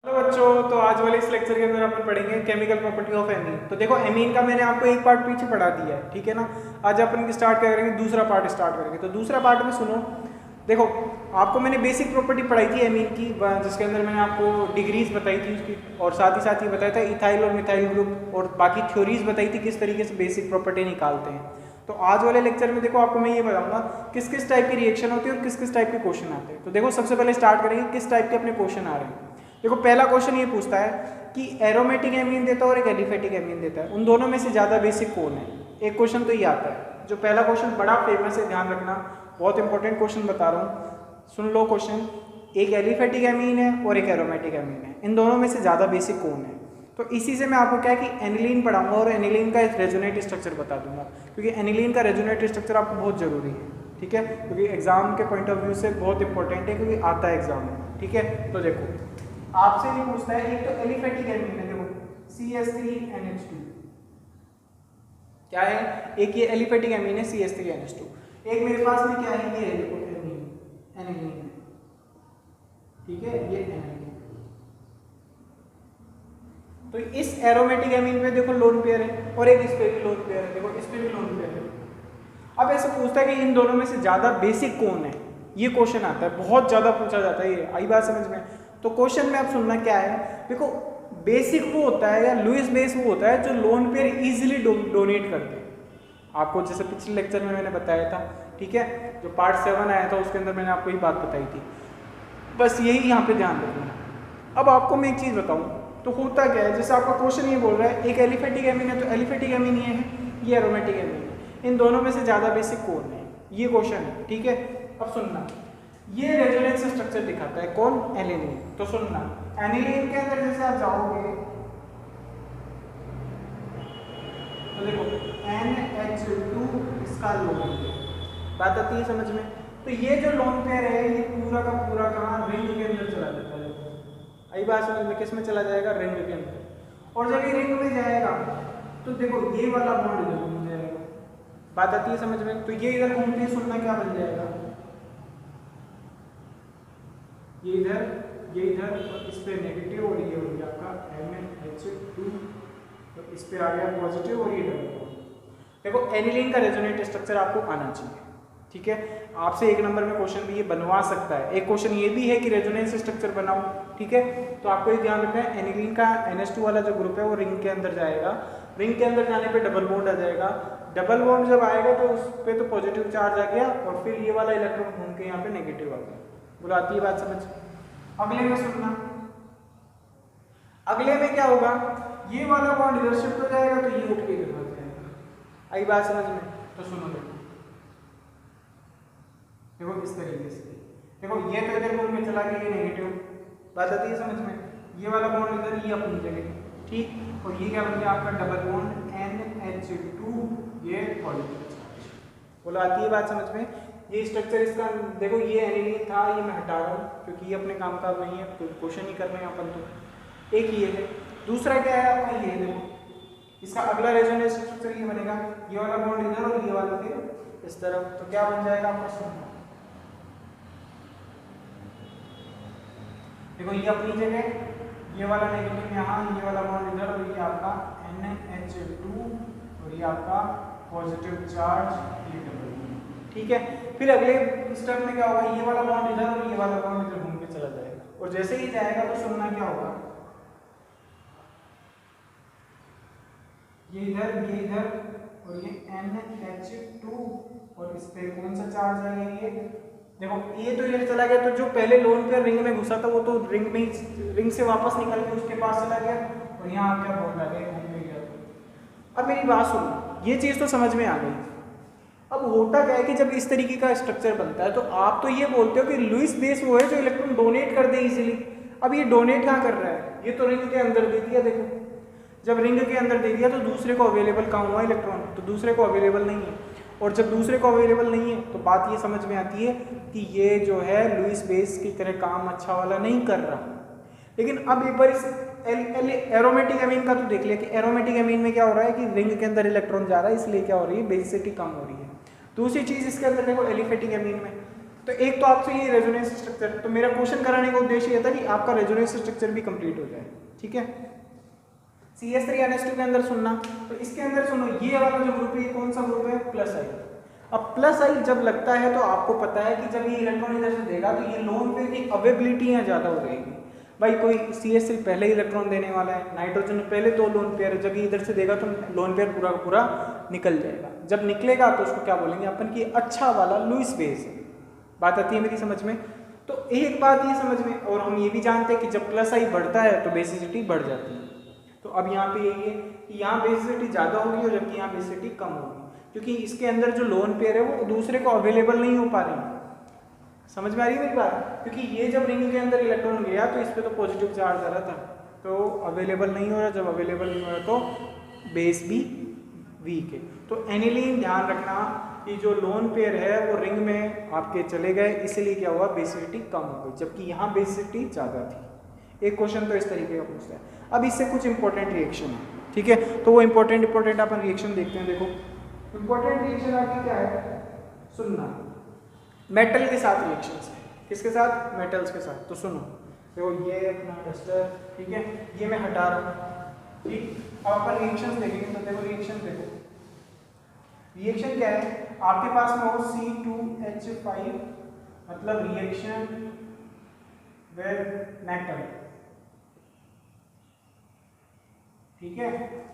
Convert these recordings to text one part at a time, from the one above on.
Hello बच्चों, तो आज वाले इस लेक्चर के अंदर अपन पढ़ेंगे केमिकल प्रॉपर्टी ऑफ एमीन। तो देखो एमीन का मैंने आपको एक पार्ट पीछे पढ़ा दिया है, ठीक है ना। आज अपन स्टार्ट करेंगे दूसरा पार्ट स्टार्ट करेंगे। तो दूसरा पार्ट में सुनो, देखो आपको मैंने बेसिक प्रॉपर्टी पढ़ाई थी एमीन की, जिसके अंदर मैंने आपको डिग्रीज बताई थी उसकी, और साथ ही बताया था इथाइल और मिथाइल ग्रुप, और बाकी थ्योरीज बताई थी किस तरीके से बेसिक प्रॉपर्टी निकालते हैं। तो आज वाले लेक्चर में देखो आपको मैं ये बताऊंगा किस किस टाइप की रिएक्शन होती है और किस किस टाइप के क्वेश्चन आते हैं। तो देखो सबसे पहले स्टार्ट करेंगे किस टाइप के अपने क्वेश्चन आ रहे हैं। देखो पहला क्वेश्चन ये पूछता है कि एरोमेटिक एमीन देता है और एक एलिफेटिक एमीन देता है, उन दोनों में से ज़्यादा बेसिक कौन है। एक क्वेश्चन तो ये आता है, जो पहला क्वेश्चन बड़ा फेमस है, ध्यान रखना, बहुत इंपॉर्टेंट क्वेश्चन बता रहा हूँ, सुन लो क्वेश्चन। एक एलिफेटिक एमीन है और एक एरोमेटिक एमीन है, इन दोनों में से ज़्यादा बेसिक कौन है। तो इसी से मैं आपको क्या है कि एनिलीन पढ़ाऊंगा और एनिलीन का रेजोनेट स्ट्रक्चर बता दूंगा, क्योंकि एनिलीन का रेजोनेट स्ट्रक्चर आपको बहुत ज़रूरी है, ठीक है, क्योंकि एग्जाम के पॉइंट ऑफ व्यू से बहुत इंपॉर्टेंट है, क्योंकि आता है एग्जाम में, ठीक है। तो देखो आपसे ये पूछता है, एक तो एलिफेटिक एमीन है, देखो CH3NH2 क्या है, एक ये एलिफेटिक एमीन है CH3NH2, एक मेरे पास में क्या है, ये देखो एनिलीन है, ठीक है, ये एनिलीन। तो इस एरोमेटिक एमीन पे देखो लोन पेयर है और एक इस पे भी लोन पेयर है, देखो इस पे भी लोन पेयर है। अब ऐसे पूछता है कि इन दोनों में से ज्यादा बेसिक कौन है, ये क्वेश्चन आता है, बहुत ज्यादा पूछा जाता है, ये आई बात समझ में। तो क्वेश्चन में आप सुनना क्या है, देखो बेसिक वो होता है या लुईस बेस वो होता है जो लोन पेयर इजीली डोनेट करते हैं। आपको जैसे पिछले लेक्चर में मैंने बताया था, ठीक है, जो पार्ट 7 आया था उसके अंदर मैंने आपको ये बात बताई थी, बस यही यहाँ पे ध्यान रखना। अब आपको मैं एक चीज़ बताऊँ, तो होता क्या है, जैसे आपका क्वेश्चन ये बोल रहा है एक एलिफेटिक एमीन है, तो एलिफेटिक एमीन ये है, ये एरोमेटिक एमीन है, इन दोनों में से ज़्यादा बेसिक कौन है, ये क्वेश्चन है, ठीक है। अब सुनना, ये रेजोनेंस स्ट्रक्चर दिखाता है कौन, एनिलीन। तो सुनना, एनिलीन के अंदर जैसे आप जाओगे तो देखो NH2 इसका लोन पेयर, बात आती है समझ में। तो ये जो लोन पेयर है ये पूरा का पूरा कहाँ, रिंग के अंदर चला जाता है, आई बात समझ में, किस में चला जाएगा, रिंग के अंदर। और जब ये रिंग में जाएगा तो देखो ये वाला बॉन्ड इधर घूम जाएगा, बात आती है समझ में। तो ये इधर घूमते ही सुनना क्या बन जाएगा, ये इधर और इस पे नेगेटिव, और ये हो गया आपका MnH2, तो इस पे आ गया पॉजिटिव और ये डबल बॉन्ड। देखो एनिलीन का रेजोनेट स्ट्रक्चर आपको आना चाहिए, ठीक है। आपसे एक नंबर में क्वेश्चन भी ये बनवा सकता है, एक क्वेश्चन ये भी है कि रेजोनेंस स्ट्रक्चर बनाओ, ठीक है। तो आपको ये ध्यान रखना है, एनिलीन का NH2 वाला जो ग्रुप है वो रिंग के अंदर जाएगा, रिंग के अंदर जाने पे डबल बॉन्ड आ जाएगा, डबल बॉन्ड जब आएगा तो उस पर तो पॉजिटिव चार्ज आ गया, और फिर ये वाला इलेक्ट्रॉन घूम के यहाँ पे नेगेटिव आ गया। बोलो आती है बात समझ। अगले में सुनना, अगले में क्या होगा, ये वाला बॉन्ड इधर शिफ्ट हो जाएगा तो ये उठ के इधर बढ़ जाएगा, आई बात समझ में। तो सुनो देखो इस तरीके से, देखो ये तो इधर बॉन्ड में चला गया, ये नेगेटिव, बात आती है समझ में। ये वाला बॉन्ड इधर, ये अपनी जगह, ठीक, और ये क्या बन गया आपका डबल बॉन्ड NH2, ये पॉजिटिव चार्ज। बोलो आती है बात समझ में। ये स्ट्रक्चर इसका देखो, ये एनिलीन था, ये मैं हटा रहा हूँ क्योंकि ये अपने काम का नहीं है, तो क्वेश्चन ही कर रहे हैं अपन। तो एक ये है, दूसरा क्या है आपका, ये देखो इसका अगला रेजोनेंस स्ट्रक्चर ये बनेगा, ये वाला बॉन्ड इधर और ये वाला फिर इस तरफ, तो क्या बन जाएगा आपका, सुनना देखो ये अपनी जगह, ये वाला नेगेटिव यहाँ, ये वाला बॉन्ड इधर, और ये आपका NH2 और ये आपका पॉजिटिव चार्ज, ये डबल, ठीक है। फिर अगले स्टेप में क्या होगा, ये वाला बॉन्ड इधर और ये वाला बॉन्ड इधर घूम के चला जाएगा, और जैसे ही जाएगा तो सुनना क्या होगा, ये इधर और ये NH2, और इस पे कौन सा चार्ज आ गया, ये देखो ये तो इधर चला गया, तो जो पहले लोन पेयर रिंग में घुसा था वो तो रिंग में, रिंग से वापस निकल के उसके पास चला गया, और यहाँ क्या बॉन्ड आ गया, घूम के गया। अब मेरी बात सुनो, ये चीज़ तो समझ में आ गई। अब होता क्या है कि जब इस तरीके का स्ट्रक्चर बनता है तो आप तो ये बोलते हो कि लुईस बेस वो है जो इलेक्ट्रॉन डोनेट कर दे इजीली। अब ये डोनेट कहाँ कर रहा है, ये तो रिंग के अंदर दे दिया, देखो जब रिंग के अंदर दे दिया तो दूसरे को अवेलेबल कहाँ हुआ इलेक्ट्रॉन, तो दूसरे को अवेलेबल नहीं है, और जब दूसरे को अवेलेबल नहीं है तो बात ये समझ में आती है कि ये जो है लुईस बेस की तरह काम अच्छा वाला नहीं कर रहा। लेकिन अब एक बार इस एरोमेटिक एमीन का तो देख लिया कि एरोमेटिक एमीन में क्या हो रहा है कि रिंग के अंदर इलेक्ट्रॉन जा रहा है, इसलिए क्या हो रही है, बेसिसिटी कम हो रही है। दूसरी चीज इसके अंदर देखो एलिफेटिक एमीन में, तो एक तो आपसे ये रेजोनेंस स्ट्रक्चर, तो मेरा क्वेश्चन कराने का उद्देश्य ये था कि आपका रेजोनेंस स्ट्रक्चर भी कंप्लीट हो जाए, ठीक है। CH3NH2 के अंदर सुनना, तो इसके अंदर सुनो ये वाला जो ग्रुप है ये कौन सा ग्रुप है, प्लस आई। अब प्लस आई जब लगता है तो आपको पता है कि जब ये इलेक्ट्रॉन इधर से देगा तो ये लोन पेयर की अवेबिलिटी यहाँ ज़्यादा हो जाएगी। भाई कोई CH3 पहले ही इलेक्ट्रॉन देने वाला है, नाइट्रोजन में पहले 2 लोन पेयर, जब ये इधर से देगा तो लोन पेयर पूरा का पूरा निकल जाएगा। जब निकलेगा तो उसको क्या बोलेंगे अपन कि अच्छा वाला लुईस बेस है। बात आती है मेरी समझ में। तो एक बात ये समझ में, और हम ये भी जानते हैं कि जब प्लस आई बढ़ता है तो बेसिसिटी बढ़ जाती है। तो अब यहाँ पे यही है कि यहाँ बेसिसिटी ज़्यादा होगी और जबकि यहाँ बेसिसिटी कम होगी, क्योंकि इसके अंदर जो लोन पेयर है वो दूसरे को अवेलेबल नहीं हो पा रही है। समझ में आ रही है मेरी बात? क्योंकि ये जब रिंग के अंदर इलेक्ट्रॉन गया तो इस पर तो पॉजिटिव चार्ज आ रहा था, तो अवेलेबल नहीं हो रहा। जब अवेलेबल नहीं हो रहा तो बेस भी वीक है। तो एनिलीन ध्यान रखना कि जो लोन पेयर है वो रिंग में आपके चले गए, इसलिए क्या हुआ, बेसिसिटी कम हो गई, जबकि यहाँ बेसिसिटी ज़्यादा थी। एक क्वेश्चन तो इस तरीके का पूछता है। अब इससे कुछ इंपॉर्टेंट रिएक्शन है, ठीक है, तो वो इंपॉर्टेंट अपन रिएक्शन देखते हैं। देखो इंपॉर्टेंट रिएक्शन आपकी क्या है, सुनना, मेटल के साथ रिएक्शन है। किसके साथ, मेटल्स के साथ। तो सुनो, देखो ये अपना डस्टर, ठीक है, ये मैं हटा रहा हूँ, ठीक। अब अपन रिएक्शन देखेंगे, तो देखो रिएक्शन देखो, रिएक्शन क्या है, आपके पास में हो C2H5 मतलब रिएक्शन विद मेटल, ठीक है,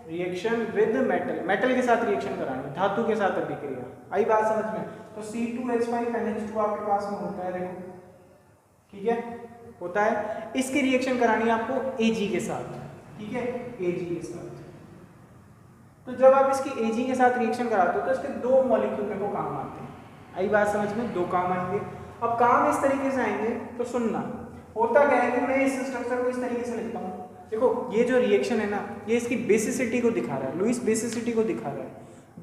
रिएक्शन विद मेटल, मेटल के साथ रिएक्शन करानी, धातु के साथ अभिक्रिया। आई बात समझ में? तो C2H5NH2 आपके पास में होता है, देखो, ठीक है, होता है। इसकी रिएक्शन करानी है आपको Ag के साथ, ठीक है, Ag के साथ। तो जब आप इसकी Ag के साथ रिएक्शन कराते हो तो इसके 2 मॉलिक्यूल में को काम आते हैं। आई बात समझ में? 2 काम आएंगे। अब काम इस तरीके से आएंगे, तो सुनना, होता क्या है कि मैं इस स्ट्रक्चर को इस तरीके से लिखता हूँ। देखो ये जो रिएक्शन है ना, ये इसकी बेसिसिटी को दिखा रहा है, लुईस बेसिसिटी को दिखा रहा है।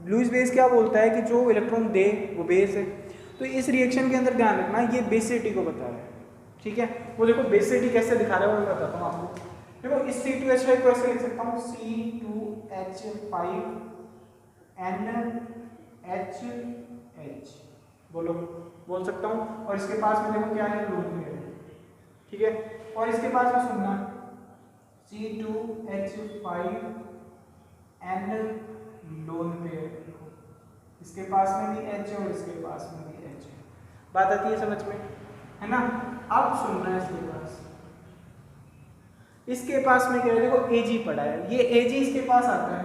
लुईस बेस क्या बोलता है कि जो इलेक्ट्रॉन दे वो बेस है। तो इस रिएक्शन के अंदर ध्यान रखना, ये बेसिसिटी को बता रहा है, ठीक है। वो देखो बेसिसिटी कैसे दिखा रहा है वो मैं बताता हूँ आपको। देखो इस C2H5 को ऐसे लिख सकता हूँ, C2H5NHH, बोल सकता हूँ। और इसके पास में देखो क्या है, लोन पेयर है, ठीक है। और इसके पास में सुनना, C2H5N लोन पेयर, इसके पास में भी H है और इसके पास में भी H है। बात आती है समझ में, है ना। अब सुनना है, इसके पास में क्या है, देखो Ag पड़ा है, ये Ag इसके पास आता है,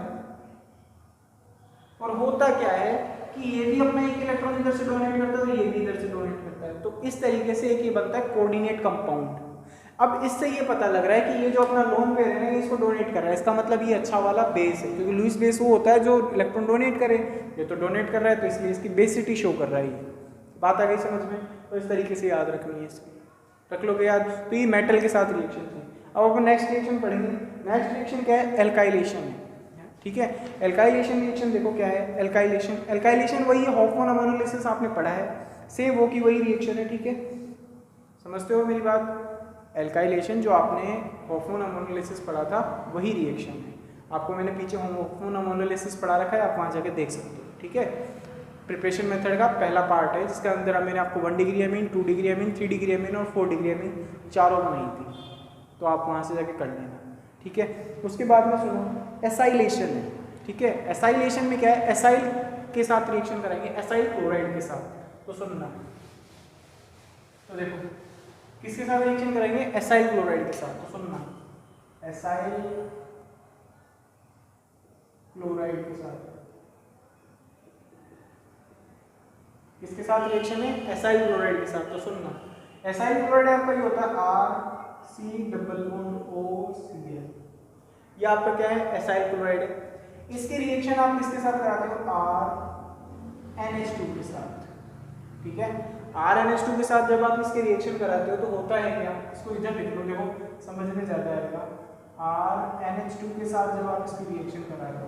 और होता क्या है कि ये भी अपना एक इलेक्ट्रॉन इधर से डोनेट करता है और ये भी इधर से डोनेट करता है। तो इस तरीके से एक ये बनता है कोऑर्डिनेट कंपाउंड। अब इससे ये पता लग रहा है कि ये जो अपना लोन पेयर है ना, इसको डोनेट कर रहा है, इसका मतलब ये अच्छा वाला बेस है, क्योंकि लुईस बेस वो होता है जो इलेक्ट्रॉन डोनेट करे। ये तो डोनेट कर रहा है, तो इसलिए इसकी बेसिसिटी शो कर रहा है। ये बात आ गई समझ में? तो इस तरीके से याद रखनी है, इसकी रख लोगे याद। तो ये मेटल के साथ रिएक्शन थी। अब अपन नेक्स्ट रिएक्शन पढ़ेंगे। नेक्स्ट रिएक्शन क्या है, एल्काइलेशन है, ठीक है। एल्काइलेशन रिएक्शन देखो क्या है, एल्काइलेशन वही है, हॉफमैन अमोनोलिसिस आपने पढ़ा है, सेम वो की वही रिएक्शन है, ठीक है। समझते हो मेरी बात? एल्काइलेशन जो आपने हॉफमैन अमोनोलिसिस पढ़ा था वही रिएक्शन है। आपको मैंने पीछे हॉफमैन अमोनोलिसिस पढ़ा रखा है, आप वहाँ जाके देख सकते हो, ठीक है। प्रिपरेशन मेथड का पहला पार्ट है, जिसके अंदर मैंने आपको 1 degree amine, 2 degree amine, 3 degree amine और 4 डिग्री एमीन चारों बनाई थी, तो आप वहाँ से जाके कर लेना, ठीक है। उसके बाद में सुनो, एसाइलेशन है, ठीक है। एसाइलेशन में क्या है, एसाइल के साथ रिएक्शन कराएंगे, एसाइल क्लोराइड के साथ। तो सुनना, तो देखो किसके साथ रिएक्शन करेंगे, एसाइल क्लोराइड के साथ। तो सुनना, एसाइल क्लोराइड के साथ किसके साथ रिएक्शन है, एसाइल क्लोराइड के साथ। तो सुनना, एसाइल क्लोराइड आपका ये होता है RC+OCl, ये आपका क्या है, एसाइल क्लोराइड है। इसकी रिएक्शन आप किसके साथ कराते हो, RNH2 के साथ, ठीक है। RNH2 के साथ जब आप इसके रिएक्शन कराते हो तो होता है क्या, इसको इधर लिख लो, देखो समझ में ज्यादा आएगा। RNH2 के साथ जब आप इसकी रिएक्शन करा रहे हो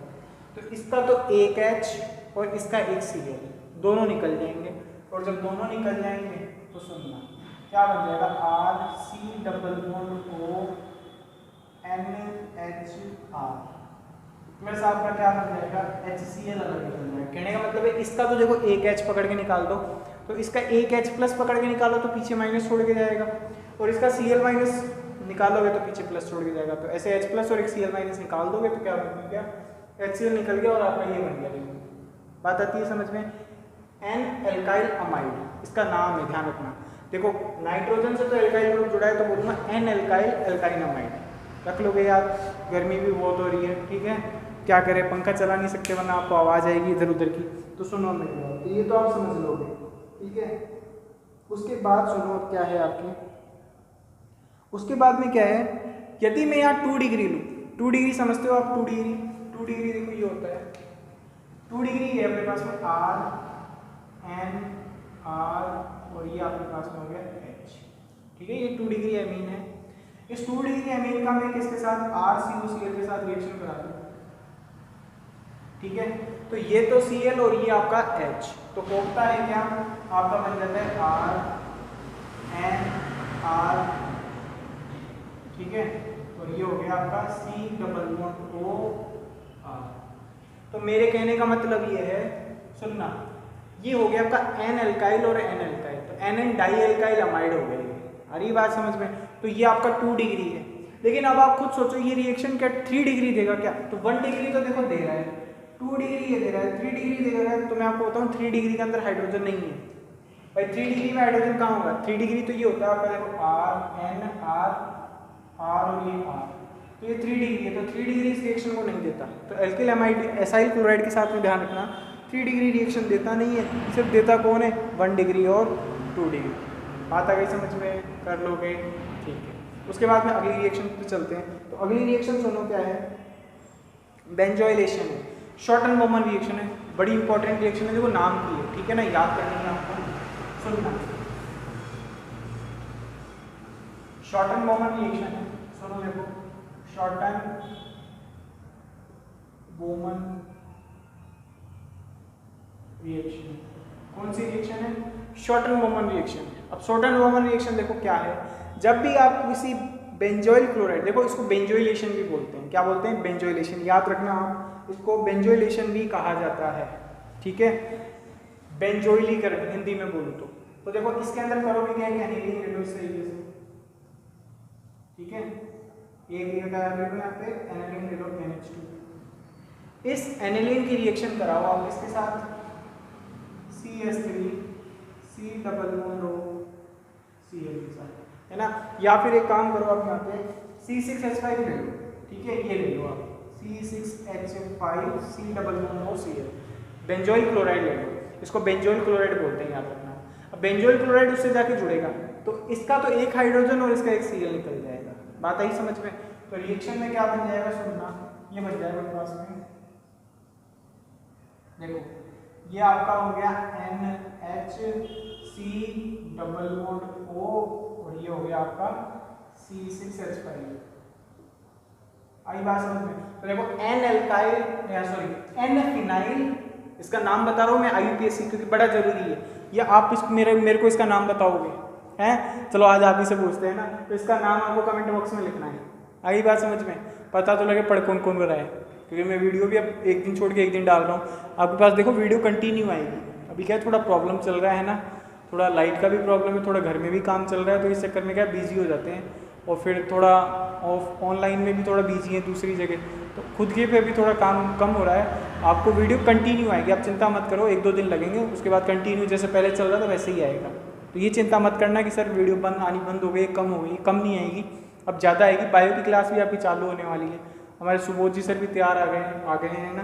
तो इसका तो एक H और इसका एक Cl, दोनों निकल जाएंगे। और जब दोनों निकल जाएंगे तो सुनना क्या बन जाएगा, RC+ONHR प्लस आपका क्या बन जाएगा, HCl अलग निकल जाएगा। कहने का मतलब है इसका तो देखो एक H पकड़ के निकाल दो, तो इसका एक H प्लस पकड़ के निकालो तो पीछे माइनस छोड़ के जाएगा, और इसका Cl माइनस निकालोगे तो पीछे प्लस छोड़ के जाएगा। तो ऐसे H प्लस और एक Cl माइनस निकाल दोगे तो क्या बन गया, HCl निकल गया और आपका ये बन गया। बात आती है समझ में। एन एल्काइल अमाइड इसका नाम है, ध्यान रखना। देखो नाइट्रोजन से तो एल्काइल ग्रुप जुड़ा है तो बोलूँगा एन एल्काइल एल्काइन अमाइड, रख लोगे याद। गर्मी भी बहुत हो रही है, ठीक है, क्या करें, पंखा चला नहीं सकते वरना आपको आवाज़ आएगी इधर उधर की। तो सुनो मेरी बात, तो ये तो आप समझ लोगे, ठीक है। उसके बाद सुनो अब क्या है आपके, उसके बाद में क्या है, यदि मैं यहाँ 2 डिग्री लूँ, 2 डिग्री समझते हो आप, 2 डिग्री देखो ये होता है 2 डिग्री है अपने पास में R N R और ये आपके पास में हो गया H, ठीक है। ये 2 डिग्री एमीन है। इस 2 डिग्री एमीन का मैं किसके साथ RCOCl के साथ रिएक्शन करा दूँ, ठीक है। तो ये तो Cl और ये आपका H, तो कोफ्ता है क्या आपका बन जाता है R N R, ठीक है। और ये हो गया आपका C≡O R। तो मेरे कहने का मतलब ये है, सुनना, ये हो गया आपका एन एल्काइल और एन एल्काइल, तो एन डाई एल्काइल अमाइड हो गया। आ रही बात समझ में। तो ये आपका 2 डिग्री है, लेकिन अब आप खुद सोचो ये रिएक्शन क्या 3 डिग्री देगा क्या, तो 1 डिग्री तो देखो दे रहा है, 2 डिग्री ये दे रहा है, 3 डिग्री दे रहा है। तो मैं आपको बताऊँ 3 डिग्री के अंदर हाइड्रोजन नहीं है भाई, 3 डिग्री में हाइड्रोजन कहाँ होगा, 3 डिग्री तो ये होता है आपका देखो R N R और ये R, तो ये 3 डिग्री है, तो 3 डिग्री इस रिएक्शन को नहीं देता। तो एल्किल एमाइड एसाइल क्लोराइड के साथ में ध्यान रखना 3 डिग्री रिएक्शन देता नहीं है, सिर्फ देता कौन है 1 डिग्री और 2 डिग्री। बात आ गई समझ में, कर लोगे, ठीक है। उसके बाद में अगली रिएक्शन पे चलते हैं। तो अगली रिएक्शन सुनो क्या है, बेंजोइलेशन है, शॉर्ट एंड बॉमन रिएक्शन है, बड़ी इंपॉर्टेंट रिएक्शन है, देखो नाम की है, ठीक है ना, याद करनी है आपको, सुनना। शॉर्ट एंड बॉमन रिएक्शन है, सुनो देखो, शॉर्ट एंड बॉमन रिएक्शन, कौन सी रिएक्शन है, शॉर्ट एंड बॉमन रिएक्शन। अब शॉर्ट एंड बॉमन रिएक्शन देखो क्या है, जब भी आप किसी बेंजोइल क्लोराइड, देखो इसको बेंजोइलेशन भी बोलते हैं, क्या बोलते हैं, बेंजोइलेशन, याद रखना आप, इसको बेंजोइलेशन भी कहा जाता है, ठीक है, बेंजोइलीकरण हिंदी में बोलूँ तो देखो इसके अंदर करोगे क्या है, एनिलीन ले लो इस तरीके से, ठीक है, एक ये क्या ले लो यहाँ पे एनिलीन ले लो NH2, इस एनिलीन की रिएक्शन कराओ आप इसके साथ CH3 C≡O के साथ, है ना, या फिर एक काम करो आप यहाँ पे C6H5 ले लो, ठीक है, ये ले लो आप C6H5 C≡OCl, बेंजोइल क्लोराइड ले लो, इसको बेंजोइल क्लोराइड बोलते हैं, याद रखना। अब बेंजोइल क्लोराइड उससे जाके जुड़ेगा तो इसका तो एक हाइड्रोजन और इसका एक Cl निकल जाएगा, बात आई समझ में। तो रिएक्शन में क्या बन जाएगा, सुनना, ये बन जाएगा मेरे पास में, देखो ये आपका हो गया NHC≡O और ये हो गया आपका C6H5, आई बात समझ में। तो देखो n alkyl, sorry n phenyl, इसका नाम बता रहा हूँ मैं IUPAC क्योंकि बड़ा जरूरी है, या आप इस मेरे को इसका नाम बताओगे, हैं, चलो आज आप ही से पूछते हैं ना, तो इसका नाम आपको कमेंट बॉक्स में लिखना है, आई बात समझ में, पता तो लगे पढ़ कौन कौन रहा है, क्योंकि मैं वीडियो भी अब एक दिन छोड़ के एक दिन डाल रहा हूँ, आपके पास देखो वीडियो कंटिन्यू आएगी। अभी क्या है, थोड़ा प्रॉब्लम चल रहा है ना, थोड़ा लाइट का भी प्रॉब्लम है, थोड़ा घर में भी काम चल रहा है, तो इस चक्कर में क्या बिजी हो जाते हैं, और फिर थोड़ा ऑनलाइन में भी थोड़ा बिजी है दूसरी जगह, तो खुद के पे भी थोड़ा काम कम हो रहा है। आपको वीडियो कंटिन्यू आएगी, आप चिंता मत करो, 1-2 दिन लगेंगे, उसके बाद कंटिन्यू जैसे पहले चल रहा था वैसे ही आएगा। तो ये चिंता मत करना कि सर वीडियो आनी बंद हो गई, कम हो गई, कम नहीं आएगी, अब ज़्यादा आएगी। बायो की क्लास भी आपकी चालू होने वाली है, हमारे सुबोध जी सर भी तैयार आ गए हैं ना,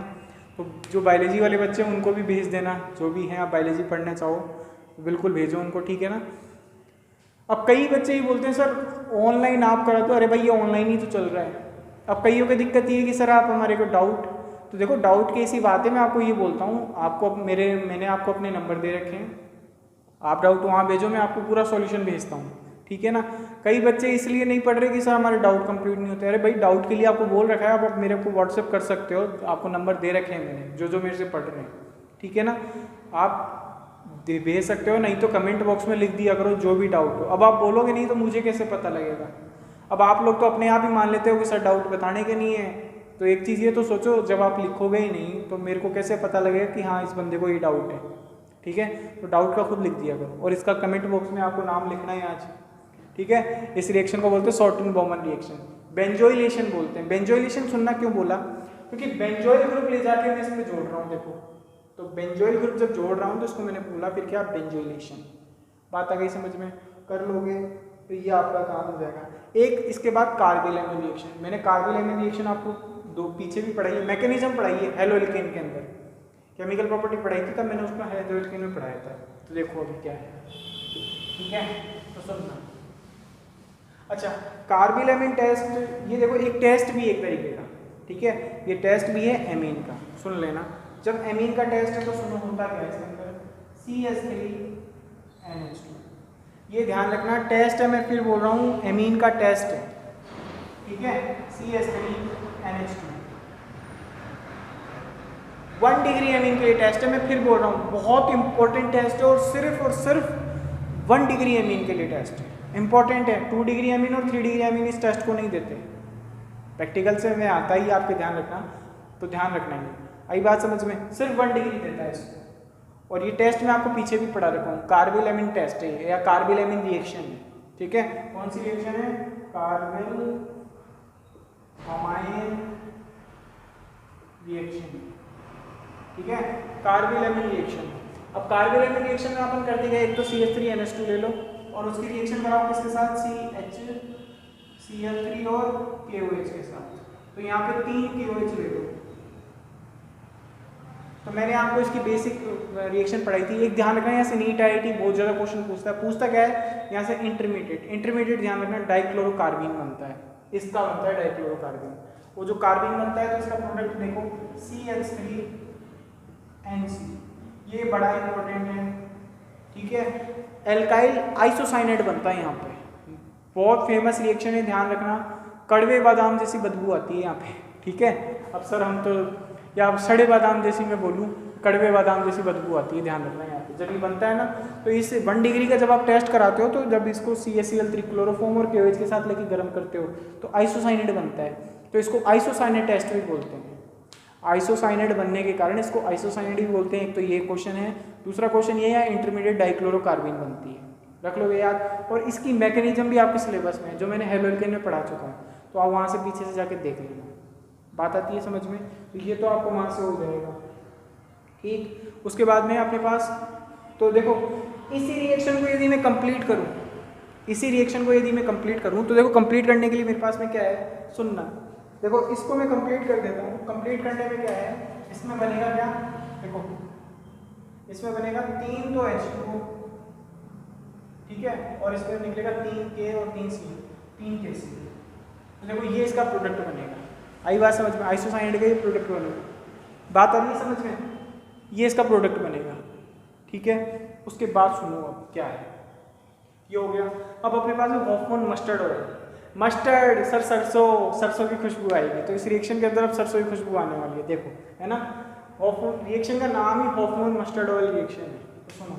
तो जो बायोलॉजी वाले बच्चे हैं उनको भी भेज देना, जो भी हैं आप बायोलॉजी पढ़ना चाहो बिल्कुल भेजो उनको, ठीक है ना। अब कई बच्चे ही बोलते हैं सर ऑनलाइन आप करा, तो अरे भाई ये ऑनलाइन ही तो चल रहा है। अब कईयों की दिक्कत ये है कि सर आप हमारे को डाउट, तो देखो डाउट की ऐसी बात है, मैं आपको ये बोलता हूँ, आपको मैंने आपको अपने नंबर दे रखे हैं, आप डाउट वहाँ भेजो, मैं आपको पूरा सॉल्यूशन भेजता हूँ, ठीक है ना। कई बच्चे इसलिए नहीं पढ़ रहे कि सर हमारे डाउट कंप्लीट नहीं होते, अरे भाई डाउट के लिए आपको बोल रखा है, आप मेरे को व्हाट्सएप कर सकते हो, आपको नंबर दे रखे हैं मैंने, जो मेरे से पढ़ रहे हैं, ठीक है ना, आप भेज सकते हो, नहीं तो कमेंट बॉक्स में लिख दिया करो जो भी डाउट हो। अब आप बोलोगे नहीं तो मुझे कैसे पता लगेगा, अब आप लोग तो अपने आप ही मान लेते हो कि सर डाउट बताने के नहीं है, तो एक चीज़ ये तो सोचो, जब आप लिखोगे ही नहीं तो मेरे को कैसे पता लगेगा कि हाँ इस बंदे को ये डाउट है, ठीक है, तो डाउट का खुद लिख दिया करो और इसका कमेंट बॉक्स में आपको नाम लिखना है आज, ठीक है। इस रिएक्शन को बोलते हैं शॉर्टन बॉमन रिएक्शन, बेंजोइलेशन बोलते हैं। बेंजोइलेशन सुनना क्यों बोला, क्योंकि बेंजोइल ग्रुप ले जाके मैं इसमें जोड़ रहा हूँ, देखो तो बेंजोइल ग्रुप जब जोड़ रहा हूँ तो इसको मैंने बोला फिर क्या, बेंजोइलेशन। बात आ गई समझ में, कर लोगे तो ये आपका काम हो जाएगा। एक इसके बाद कार्बोइलेमिन रिएक्शन, मैंने कार्बोइलेमिन रिएक्शन आपको दो पीछे भी पढ़ाई है, मैकेनिज्म पढ़ाई है हेलोएल्केन के अंदर, केमिकल प्रॉपर्टी पढ़ाई थी तब मैंने उसको हेलोएल्केन में पढ़ाया था। तो देखो अभी क्या है, ठीक है, तो सुनना। अच्छा, कार्बोइलेमिन टेस्ट, ये देखो एक टेस्ट भी एक तरीके का, ठीक है, ये टेस्ट भी है एमीन का, सुन लेना। जब एमीन का टेस्ट है तो सुनो होता क्या है इसके अंदर, CH3NH2। ये ध्यान रखना, टेस्ट है, मैं फिर बोल रहा हूँ एमीन का टेस्ट है, ठीक है, CH3NH2 1 डिग्री एमीन के लिए टेस्ट है। मैं फिर बोल रहा हूँ बहुत इंपॉर्टेंट टेस्ट है और सिर्फ 1 डिग्री एमीन के लिए टेस्ट है, इंपॉर्टेंट है। 2 डिग्री एमीन और 3 डिग्री एमीन इस टेस्ट को नहीं देते, प्रैक्टिकल से में आता ही आपके ध्यान रखना, तो ध्यान रखना है। आई बात समझ में, सिर्फ 1 डिग्री देता है इसको। और ये टेस्ट मैं आपको पीछे भी पढ़ा रखा हूँ, कार्बोइलेमिन टेस्ट है या कार्बोइलेमिन रिएक्शन है, ठीक है। कौन सी रिएक्शन है, कार्बोइल अमाइन रिएक्शन, ठीक है, कार्बोइलेमिन रिएक्शन। अब कार्बोइलेमिन रिएक्शन में अपन करते गए, एक तो CH3NH2 ले लो और उसकी रिएक्शन कराओ किसके साथ, CHCl3 और KOH के साथ। तो यहाँ पे 3 KOH ले लो। तो मैंने आपको इसकी बेसिक रिएक्शन पढ़ाई थी। एक ध्यान रखना, यहाँ से नीट IIT बहुत ज़्यादा क्वेश्चन पूछता क्या है, यहाँ से इंटरमीडिएट ध्यान रखना, डाइक्लोरोकार्बीन बनता है, इसका बनता है डाइक्लोरोकार्बीन। वो जो कार्बीन बनता है तो इसका प्रोडक्ट देखो CH3NC, ये बड़ा इंपॉर्टेंट है, ठीक है। एल्काइल आइसोसाइनेट बनता है यहाँ पे, बहुत फेमस रिएक्शन है, ध्यान रखना। कड़वे बादाम जैसी बदबू आती है यहाँ पे, ठीक है। अब सर हम तो, या सड़े बादाम जैसी मैं बोलूँ, कड़वे बादाम जैसी बदबू आती है, ध्यान रखना यहाँ पे। जब ये बनता है ना तो इस 1 डिग्री का जब आप टेस्ट कराते हो, तो जब इसको CaCl3 क्लोरोफॉर्म और KOH के साथ लेके गर्म करते हो तो आइसोसाइनेट बनता है, तो इसको आइसोसाइनेट टेस्ट भी बोलते हैं। आइसोसाइनेट बनने के कारण इसको आइसोसाइनेट भी बोलते हैं। एक तो ये क्वेश्चन है, दूसरा क्वेश्चन ये है, इंटरमीडिएट डाइक्लोरोकार्बीन बनती है, रख लोगे याद। और इसकी मैकेनिज्म भी आपके सिलेबस में है, जो मैंने हेलोएल्केन में पढ़ा चुका हूँ, तो आप वहाँ से पीछे से जाके देख लेना, बात आती है समझ में। तो ये तो आपको वहाँ से हो जाएगा, ठीक। उसके बाद में अपने पास, तो देखो इसी रिएक्शन को यदि मैं कंप्लीट करूँ, तो देखो कंप्लीट करने के लिए मेरे पास में क्या है, सुनना। देखो इसको मैं कंप्लीट कर देता हूँ। कंप्लीट करने में क्या है, इसमें बनेगा क्या, देखो इसमें बनेगा 3 तो H2, ठीक है, और इसमें निकलेगा 3 K और 3 C, 3 KC। तो देखो ये इसका प्रोडक्ट बनेगा। आई बात समझ में, आइसोसाइनेट का ये प्रोडक्ट बनेगा, बात आ रही है समझ में, ये इसका प्रोडक्ट बनेगा, ठीक है। उसके बाद सुनो अब क्या है, ये हो गया। अब अपने पास है Hofmann mustard oil. Mustard sir, सरसों की खुशबू आएगी, तो इस रिएक्शन के अंदर अब सरसों की खुशबू आने वाली है, देखो है ना। हॉफमैन रिएक्शन का नाम ही हॉफमैन मस्टर्ड ऑयल रिएक्शन है। तो सुनो,